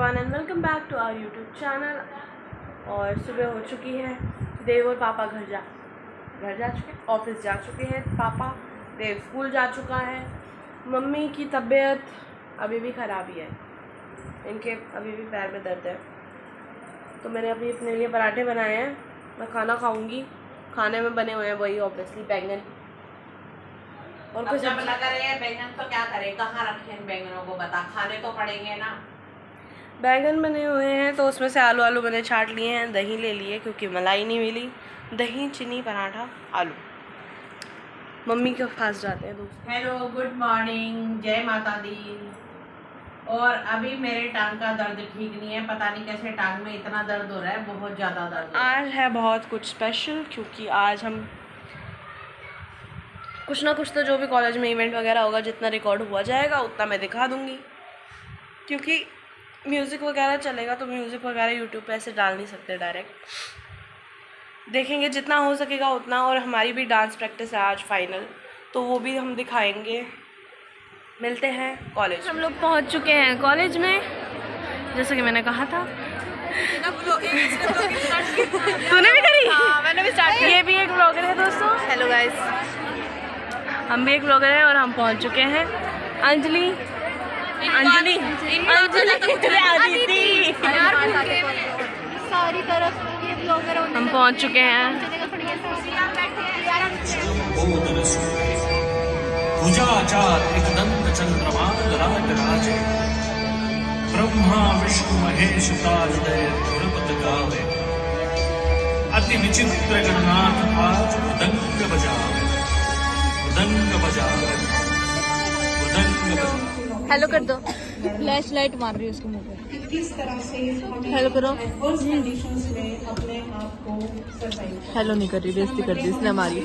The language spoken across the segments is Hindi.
Everyone and welcome back to our YouTube channel. और सुबह हो चुकी है, देव और पापा घर जा चुके, ऑफिस जा चुके हैं पापा, देव स्कूल जा चुका है। मम्मी की तबीयत अभी भी ख़राब ही है, इनके अभी भी पैर में दर्द है। तो मैंने अभी अपने लिए पराठे बनाए हैं, मैं खाना खाऊंगी। खाने में बने हुए हैं वही ऑब्वियसली बैंगन और कुछ। जब लगा रहे हैं बैंगन तो क्या करें, कहाँ रखें इन बैंगनों को, बता, खाने तो पड़ेंगे ना। बैंगन बने हुए हैं तो उसमें से आलू मैंने छाट लिए हैं, दही ले लिए क्योंकि मलाई नहीं मिली। दही, चीनी, पराठा, आलू। मम्मी के पास जाते हैं दोस्त। हेलो, गुड मॉर्निंग, जय माता दी। और अभी मेरे टांग का दर्द ठीक नहीं है, पता नहीं कैसे टांग में इतना दर्द हो रहा है, बहुत ज़्यादा दर्द हो रहा है। आज है बहुत कुछ स्पेशल, क्योंकि आज हम कुछ ना कुछ तो जो भी कॉलेज में इवेंट वगैरह होगा, जितना रिकॉर्ड हुआ जाएगा उतना मैं दिखा दूँगी। क्योंकि म्यूज़िक वगैरह चलेगा तो म्यूज़िक वगैरह यूट्यूब पे ऐसे डाल नहीं सकते डायरेक्ट, देखेंगे जितना हो सकेगा उतना। और हमारी भी डांस प्रैक्टिस है आज फाइनल, तो वो भी हम दिखाएंगे। मिलते हैं कॉलेज। हम लोग पहुंच चुके हैं कॉलेज में, जैसा कि मैंने कहा था। तूने भी करी? हाँ, मैंने भी स्टार्ट किया। ये भी एक ब्लॉगर है दोस्तों। हेलो गाइस, हम भी एक ब्लॉगर हैं और हम पहुंच चुके हैं। अंजलि सारी तरफ ये ब्लॉगर हम पहुंच चुके हैं। ब्रह्मा विष्णु महेश ताजदय ध्रुपद गावे, अति विचित्र गणनाथ आज मृदंग बजावे, मृदंग बजावे, मृदंग बजावे। हेलो कर दो, फ्लैश लाइट मार रही है उसके मुंह पे। हेलो करो। हेलो नहीं कर रही, बेइज्जती कर दी इसने हमारी।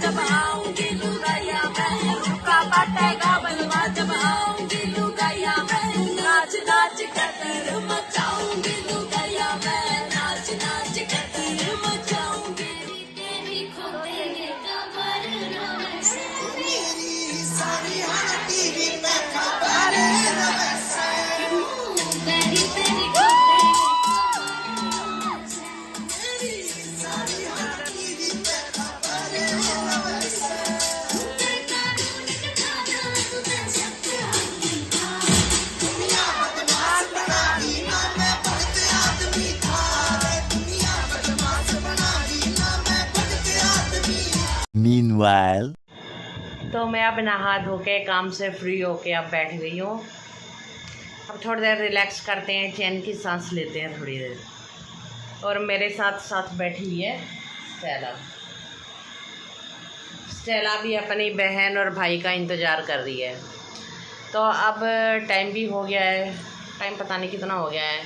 जब आऊंगी लुगाया मैं, रुका बाटेगा बलवा। जब आऊंगी लुगाया मैं, नाच नाच कर मचाऊंगी लुगाया मैं, नाच नाच कर मचाऊंगी। तेरी खोदेंगे कमर नवसे, मेरी सारी टीवी पे खबर नवसे, तेरी तेरी खोदेंगे कमर नवसे, मेरी सारी टीवी पे खबर नवसे। दुनिया बदमाश बना दी ना, मैं बढ़ते आदमी था। दुनिया बदमाश बना दी ना, मैं बढ़ते आदमी। Meanwhile, तो मैं अब नहा धो के काम से फ्री होके अब बैठ गई हूँ। अब थोड़ी देर रिलैक्स करते हैं, चैन की सांस लेते हैं थोड़ी देर। और मेरे साथ साथ बैठी हुई है स्टेला। स्टेला भी अपनी बहन और भाई का इंतज़ार कर रही है। तो अब टाइम भी हो गया है, टाइम पता नहीं कितना हो गया है,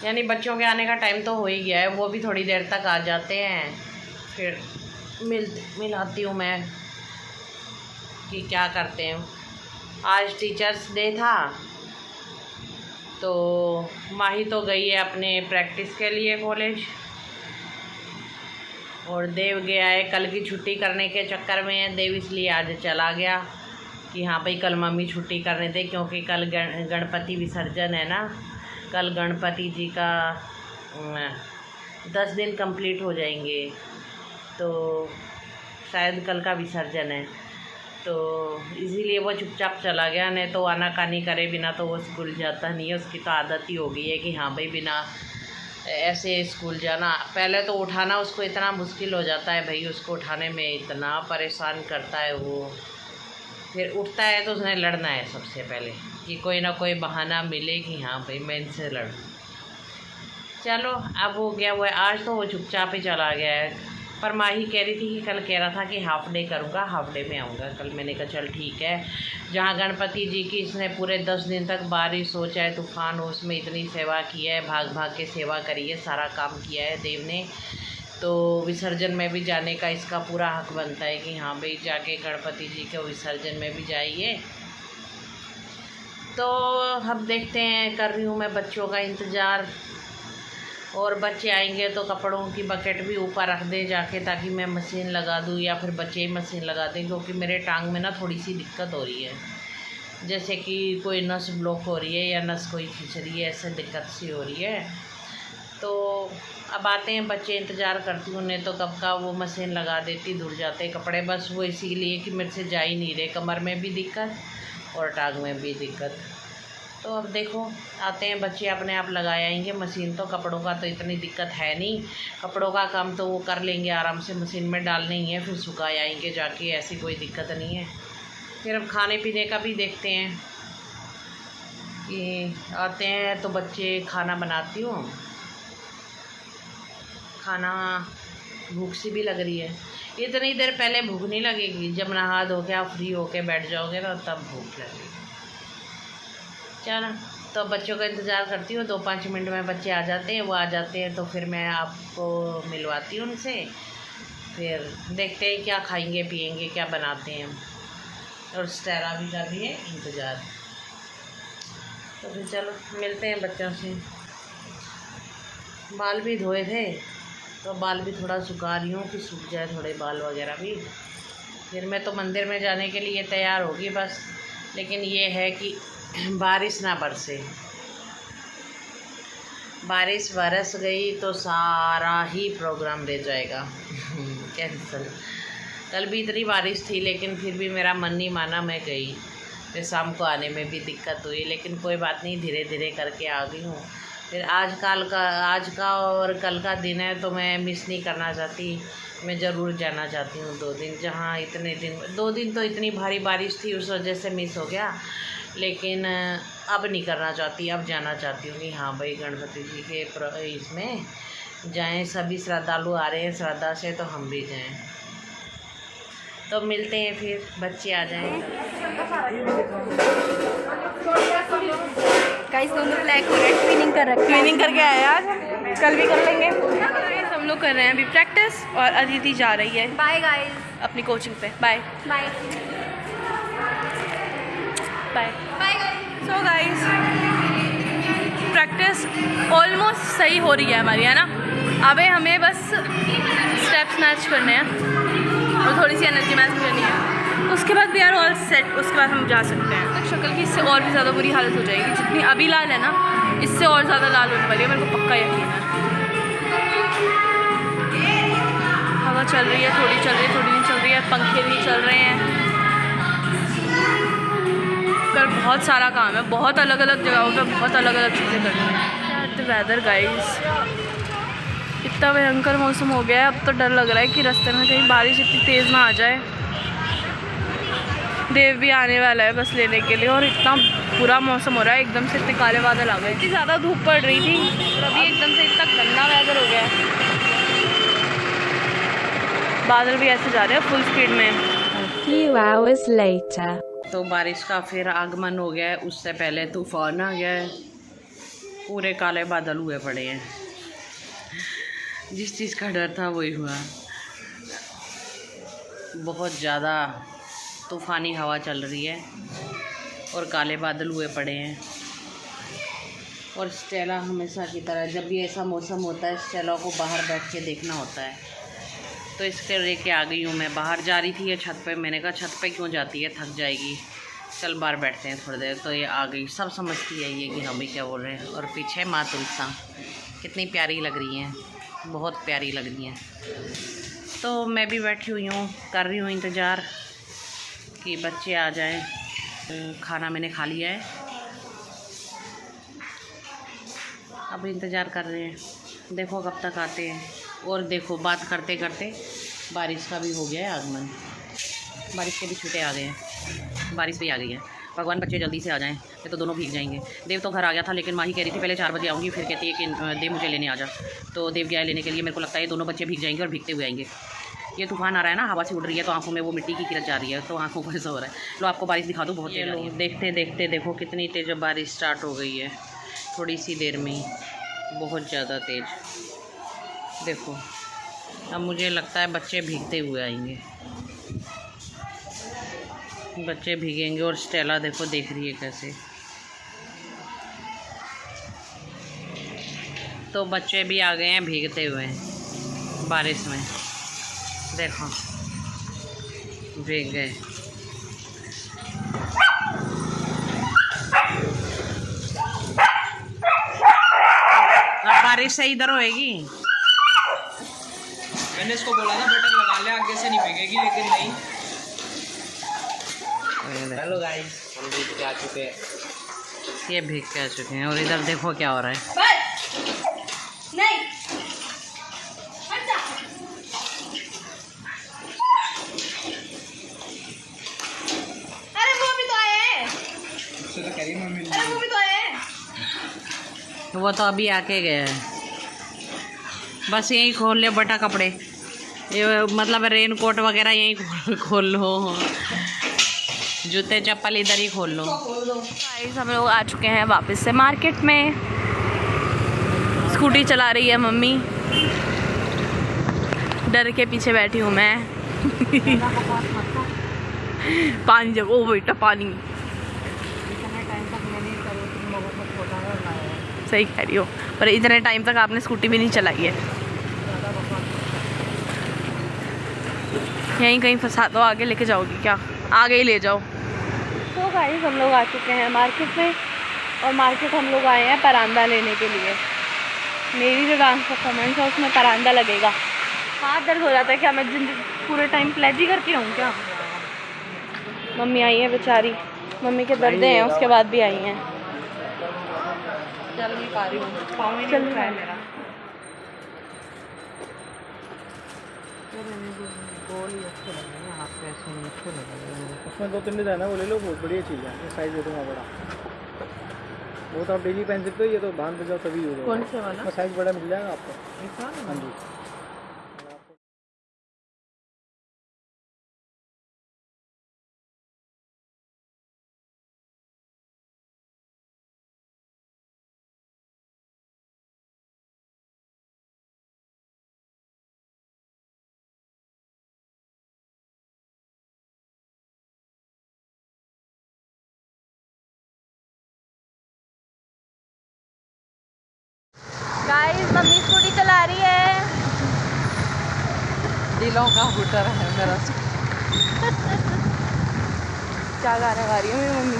यानी बच्चों के आने का टाइम तो हो ही गया है। वो भी थोड़ी देर तक आ जाते हैं, फिर मिलाती हूँ मैं कि क्या करते हैं। आज टीचर्स डे था, तो माही तो गई है अपने प्रैक्टिस के लिए कॉलेज, और देव गया है कल की छुट्टी करने के चक्कर में। देव इसलिए आज चला गया। कि हाँ भाई कल मम्मी छुट्टी करने दे, क्योंकि कल गणपति विसर्जन है ना। कल गणपति जी का 10 दिन कंप्लीट हो जाएंगे, तो शायद कल का विसर्जन है, तो इसीलिए वो चुपचाप चला गया। नहीं तो आनाकानी करे बिना तो वो स्कूल जाता नहीं है। उसकी तो आदत ही हो गई है कि हाँ भाई बिना ऐसे स्कूल जाना। पहले तो उठाना उसको इतना मुश्किल हो जाता है भाई, उसको उठाने में इतना परेशान करता है वो। फिर उठता है तो उसने लड़ना है सबसे पहले, कि कोई ना कोई बहाना मिले कि हाँ भाई मैं इनसे लड़ूँ। चलो अब हो गया वो है। आज तो वो चुपचाप ही चला गया है, पर माही कह रही थी कि कल कह रहा था कि हाफ डे करूँगा, हाफ डे में आऊँगा कल। मैंने कहा चल ठीक है। जहाँ गणपति जी की इसने पूरे 10 दिन तक बारिश हो चाहे तूफ़ान हो, उसमें इतनी सेवा की है, भाग भाग के सेवा करी है, सारा काम किया है देव ने, तो विसर्जन में भी जाने का इसका पूरा हक बनता है कि हाँ भाई जाके गणपति जी के विसर्जन में भी जाइए। तो अब देखते हैं, कर रही हूँ मैं बच्चों का इंतज़ार। और बच्चे आएंगे तो कपड़ों की बकेट भी ऊपर रख दे जाके, ताकि मैं मशीन लगा दूँ या फिर बच्चे ही मशीन लगा दें, क्योंकि मेरे टांग में ना थोड़ी सी दिक्कत हो रही है, जैसे कि कोई नस ब्लॉक हो रही है या नस कोई खींच रही है, ऐसे दिक्कत सी हो रही है। तो अब आते हैं बच्चे, इंतज़ार करती हूँ, उन्हें तो कब का वो मशीन लगा देती, धुल जाते कपड़े। बस वो इसीलिए कि मेरे से जा ही नहीं रहे, कमर में भी दिक्कत और टांग में भी दिक्कत। तो अब देखो आते हैं बच्चे, अपने आप लगा आएंगे मशीन। तो कपड़ों का तो इतनी दिक्कत है नहीं, कपड़ों का काम तो वो कर लेंगे आराम से, मशीन में डालने ही है, फिर सुखा आएंगे जाके, ऐसी कोई दिक्कत नहीं है। फिर अब खाने पीने का भी देखते हैं कि आते हैं तो बच्चे खाना बनाती हूँ। खाना भूख सी भी लग रही है, इतनी देर पहले भूख नहीं लगेगी, जब नहा धो के आप फ्री होके बैठ जाओगे ना तब भूख लगेगी। चलो तो बच्चों का इंतज़ार करती हूँ, 2-5 मिनट में बच्चे आ जाते हैं। वो आ जाते हैं तो फिर मैं आपको मिलवाती हूँ उनसे, फिर देखते हैं क्या खाएंगे पिएंगे, क्या बनाते हैं। और स्टेरा भी कर रही है इंतज़ार, तो फिर चलो मिलते हैं बच्चों से। बाल भी धोए थे तो बाल भी थोड़ा सुखा रही हूँ कि सूख जाए थोड़े बाल वगैरह भी। फिर मैं तो मंदिर में जाने के लिए तैयार होगी बस, लेकिन ये है कि बारिश ना बरसे। बारिश बरस गई तो सारा ही प्रोग्राम रह जाएगा कैंसिल। कल भी इतनी बारिश थी लेकिन फिर भी मेरा मन नहीं माना, मैं गई। फिर शाम को आने में भी दिक्कत हुई, लेकिन कोई बात नहीं, धीरे धीरे करके आ गई हूँ। फिर आज का और कल का दिन है तो मैं मिस नहीं करना चाहती, मैं ज़रूर जाना चाहती हूँ 2 दिन। जहाँ इतने दिन 2 दिन तो इतनी भारी बारिश थी उस वजह से मिस हो गया, लेकिन अब नहीं करना चाहती, अब जाना चाहती हूँ कि हाँ भाई गणपति जी के इसमें जाएं। सभी श्रद्धालु आ रहे हैं श्रद्धा से, तो हम भी जाएं। तो मिलते हैं फिर, बच्चे आ जाएं। गाइस दोनों ब्लैक हो रहे हैं, ट्विनिंग कर रखे, ट्विनिंग करके आए आज, कल भी कर लेंगे। हम लोग कर रहे हैं अभी प्रैक्टिस और अदिति जा रही है बाय गाइस अपनी कोचिंग पे। Bye bye bye. Bye guys. So guys practice almost सही हो रही है हमारी, है ना। अबे हमें बस स्टेप्स मैच करने हैं और थोड़ी सी एनर्जी मैच करनी है, उसके बाद वी आर ऑल सेट। उसके बाद हम जा सकते हैं। तो शक्ल की इससे और भी ज़्यादा बुरी हालत हो जाएगी, जितनी अभी लाल है ना इससे और ज़्यादा लाल होने वाली है, मेरे को पक्का यकीन है। हवा चल रही है, थोड़ी चल रही है, थोड़ी नहीं चल रही है, पंखे नहीं चल रहे हैं। कल बहुत सारा काम है, बहुत अलग अलग जगहों पे बहुत अलग अलग चीज़ें करनी है। द वेदर गाइस, इतना भयंकर मौसम हो गया है, अब तो डर लग रहा है कि रास्ते में कहीं बारिश इतनी तेज़ ना आ जाए। देव भी आने वाला है बस लेने के लिए, और इतना बुरा मौसम हो रहा है, एकदम से इतने काले बादल आ गए। इतनी ज़्यादा धूप पड़ रही थी और अभी एकदम से इतना गंदा वेदर हो गया है। बादल भी ऐसे जा रहे हैं फुल स्पीड में। few hours later. तो बारिश का फिर आगमन हो गया है, उससे पहले तूफान आ गया है, पूरे काले बादल हुए पड़े हैं। जिस चीज़ का डर था वही हुआ, बहुत ज़्यादा तूफ़ानी हवा चल रही है और काले बादल हुए पड़े हैं। और स्टेला हमेशा की तरह जब भी ऐसा मौसम होता है स्टेला को बाहर बैठ के देखना होता है, तो इसके लेके आ गई हूँ मैं। बाहर जा रही थी ये छत पे, मैंने कहा छत पे क्यों जाती है, थक जाएगी। चल बाहर बैठते हैं थोड़ी देर। तो ये आ गई, सब समझती है ये कि हाँ भाई क्या बोल रहे हैं। और पीछे माँ तुलसा कितनी प्यारी लग रही हैं, बहुत प्यारी लग रही हैं। तो मैं भी बैठी हुई हूँ, कर रही हूँ इंतज़ार कि बच्चे आ जाएं। खाना मैंने खा लिया है, अब इंतज़ार कर रहे हैं, देखो कब तक आते हैं। और देखो बात करते करते बारिश का भी हो गया है आगमन, बारिश के भी छूटे आ गए हैं, बारिश भी आ गई है। भगवान बच्चे जल्दी से आ जाएं, फिर तो दोनों भीग जाएंगे। देव तो घर आ गया था, लेकिन माँ ही कह रही थी पहले 4 बजे आऊँगी, फिर कहती है कि देव मुझे लेने आ जा। तो देव गया है लेने के लिए। मेरे को लगता है दोनों बच्चे भीग जाएंगे और भीगते हुए आएंगे। ये तूफान आ रहा है ना, हवा से उड़ रही है, तो आंखों में वो मिट्टी की किरत जा रही है, तो आंखों को ऐसा हो रहा है। लो आपको बारिश दिखा दूँ, बहुत तेज आ रही है। देखते देखते देखो कितनी तेज़ बारिश स्टार्ट हो गई है, थोड़ी सी देर में ही बहुत ज़्यादा तेज़। देखो अब मुझे लगता है बच्चे भीगते हुए आएंगे, बच्चे भीगेंगे। और स्टेला देखो देख रही है कैसे। तो बच्चे भी आ गए हैं भीगते हुए बारिश में, देखो भीग गए। अब बारिश से इधर होएगी। मैंने इसको बोला था बटन लगा ले, आगे से नहीं भीगेगी, लेकिन नहीं। हेलो गाइस, हम भीग के आ चुके हैं। ये भीग के आ चुके हैं और इधर देखो क्या हो रहा है। नहीं अरे वो भी तो आए हैं, उससे तो कह रही मम्मी। अरे वो भी तो आए हैं। वो तो अभी आके गए हैं, बस यहीं खोल ले बेटा कपड़े, ये मतलब रेन कोट वगैरह यहीं खोल लो, जूते चप्पल इधर ही खोल लो। गाइस हम लोग आ चुके हैं वापस से मार्केट में। स्कूटी चला रही है मम्मी, डर के पीछे बैठी हूँ मैं। पानी जब ओ बेटा पानी, सही कह रही हो, पर इतने टाइम तक आपने स्कूटी भी नहीं चलाई है। यहीं कहीं फंसा दो, आगे लेके जाओगी क्या? आगे ही ले जाओ। तो गाइस हम लोग आ चुके हैं मार्केट में, और मार्केट हम लोग आए हैं परांदा लेने के लिए। मेरी जो डांस परफॉर्मेंस है उसमें परांदा लगेगा। हाथ दर्द हो जाता है क्या? मैं पूरे टाइम प्लेज ही करती रहूँ क्या? मम्मी आई है बेचारी, मम्मी के दर्द हैं उसके बाद भी आई हैं। चल नहीं पा रही हूँ, पाँव ही चल नहीं उठ रहा है मेरा। गोल ही अच्छे लगे हैं, हाथ पे ऐसे अच्छे लगे। उसमें 2-3 डिज़ाइन है, वो ले लो, बहुत बढ़िया चीज़ है। ये साइज़ दे दूँगा बड़ा, वो तो आप डेली पहन सकते हो। ये तो बांध पे जाओ तभी यूज़ होगा। कौन से वाला? साइज़ बड़ा मिल जाएगा आपको। हाँ जी। गाइस मम्मी स्कूटी चला रही है। दिलों का हुटर है मेरा। क्या गाना गा रही है मेरी मम्मी?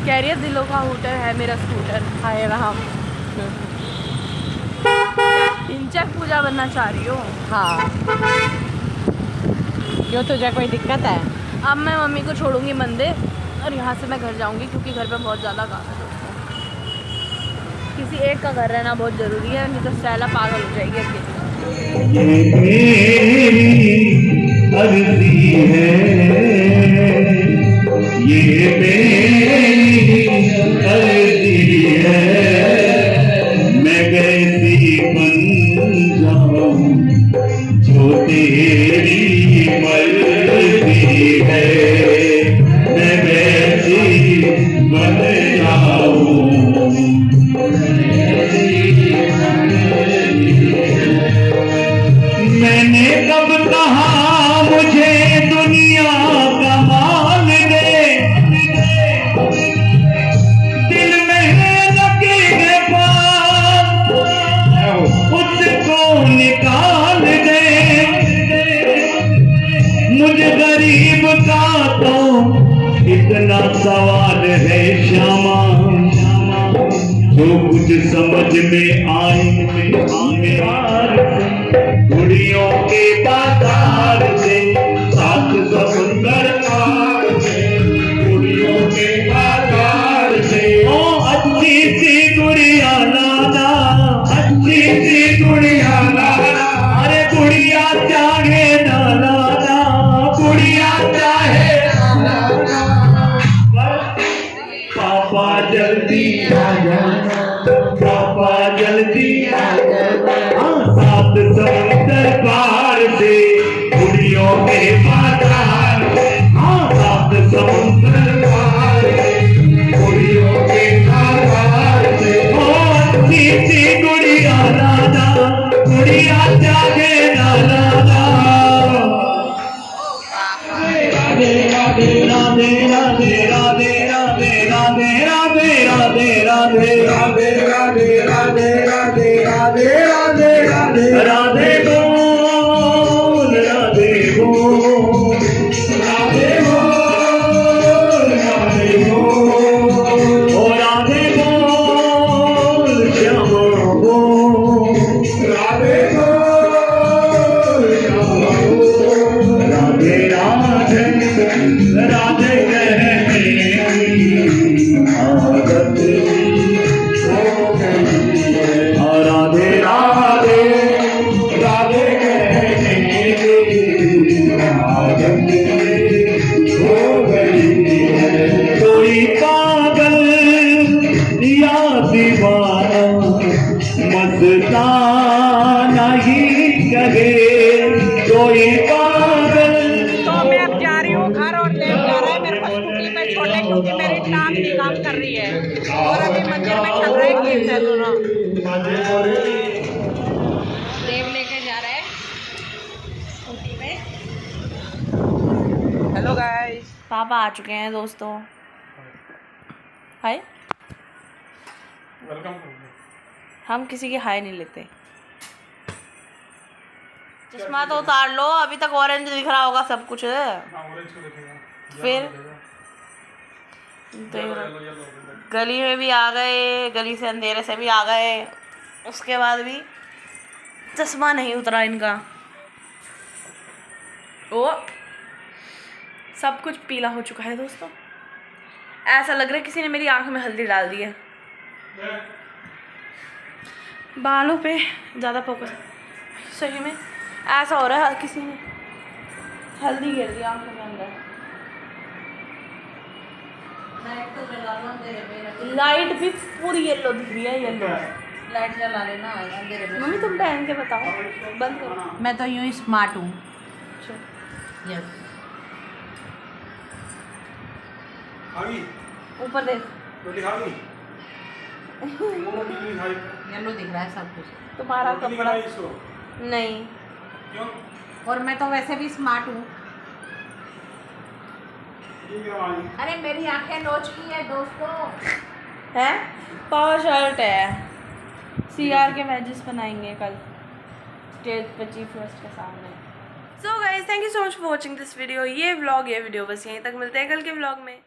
कह रही है दिलों का हुटर है मेरा स्कूटर। हाय राम, इंचक पूजा बनना चाह रही हो? हाँ, क्यों तुझे कोई दिक्कत है? अब मैं मम्मी को छोड़ूंगी मंदिर और यहाँ से मैं घर जाऊँगी, क्योंकि घर पे बहुत ज़्यादा काम है। किसी एक का घर रहना बहुत ज़रूरी है, नहीं तो स्टेला पागल हो जाएगी अकेले। अर्जी है, ये मेरी अर्जी है, मैं कैसी बन जाऊं जो तेरी मर्जी है, मैं कैसी बन जाऊं। मैंने कब कहा मुझे दुनिया का माल दे, दिल में लगे है बात उसको निकाल दे, मुझ गरीब का तो अपना सवाल है श्यामा, जो कुछ समझ में आए प्यार से, कुड़ियों के बाजार से, सात समुंदर पार से, कुड़ियों के बाजार से। ओ अच्छी सी गुड़िया लाना, अच्छी सी गुड़िया लाना, अरे गुड़िया चाहे ना लाना, गुड़िया चाहे ना लाना, पापा जल्दी आ जाना, पापा जल्दी आ जाना। सात समुंदर पार से, कुड़ियों के बाजार से, सात समुंदर पार से, कुड़ियों के बाजार से। ओ अच्छी सी गुड़िया लाना, गुड़िया चाहे ना लाना। राधे राधे राधे राधे राधे राधे राधे राधे राधे राधे राधे राधे राधे राधे राधे राधे राधे राधे बोल, राधे बोल, राधे बोल, राधे बोल, ओ राधे बोल, श्यामा बोल, राधे बोल, श्यामा बोल, राधे राधे राधे कहने की आदत हो गई है। राधे राधे राधे कहने की आदत हो गई है। कोई पागल या दीवाना मस्ताना ही कहे, कोई पागल। तो मैं अब जा रही हूँ घर और देव जा रहा है मेरे को स्कूटी पे छोड़ने, क्योंकि मेरी टांग नहीं काम कर रही है और अभी मंदिर में चल रहा है गेम है दोनों। देव लेके जा रहा है स्कूटी पे। हेलो गाइस, पापा आ चुके हैं दोस्तों। हाय। वेलकम। हम किसी की हाय नहीं लेते। चश्मा तो उतार लो, अभी तक ऑरेंज दिख रहा होगा सब कुछ। फिर गली में भी आ गए, गली से अंधेरे से भी आ गए, उसके बाद भी चश्मा नहीं उतरा इनका। ओ सब कुछ पीला हो चुका है दोस्तों। ऐसा लग रहा है किसी ने मेरी आंख में हल्दी डाल दी है। बालों पे ज़्यादा फोकस, सही में ऐसा हो रहा है किसी ने हल्दी गिर दी आंखों के अंदर। लाइट भी पूरी येलो दिख रही है, येलो। लाइट जला लेना अंधेरे में। मम्मी तुम पहन के बताओ, बंद करो। मैं तो यूँ स्मार्ट हूँ। यस, ऊपर देख, येलो दिख रहा है सब कुछ। तुम्हारा कपड़ा नहीं। और मैं तो वैसे भी स्मार्ट हूँ। अरे मेरी आंखें नोच की है दोस्तों। है पावर शर्ट है। सीआर के वेजेस बनाएंगे कल स्टेज पे चीफ गेस्ट के सामने। So guys, thank you so much for watching this video. ये वीडियो बस यहीं तक, मिलते हैं कल के व्लॉग में।